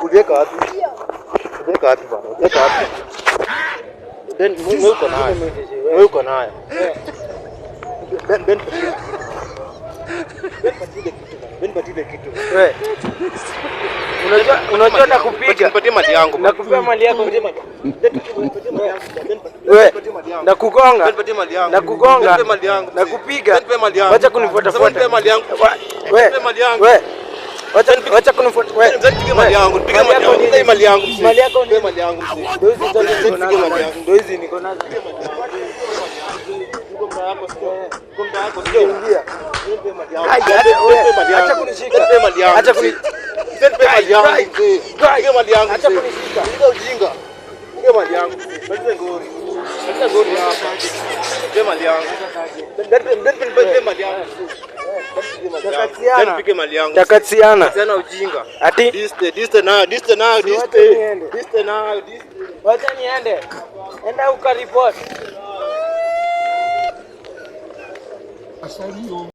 Ujeka wapi bwana? Ujeka wapi? Ben uko naye. Wewe uko naye. Ben patile kitu. Wewe. Unajua nakupiga. Nipatie mali yangu. Nakupea mali yako. Wewe. Nakugonga. Nakugonga. Nakupiga. Acha kunifuata fuata. Nipe mali yangu. Wewe. Acha kunifuata. Wewe. Nipige mali yangu. Nipige mali yangu. Nipe mali yangu. Mali yako ni mali yangu. Ndio hizi niko nazo. Acha kunishika. Acha kunishika. Nipe mali yangu. Nipe mali yangu. Acha kunishika. Nipe ujinga. Nipe mali yangu. Nipe ngori. Nipe ngori hapa. Nipe mali yangu. Nipe mali yangu. Nipige mali yangu. Takatiana. Tena ujinga. Ati diste now. Wacha niende. Enda ukaripoti.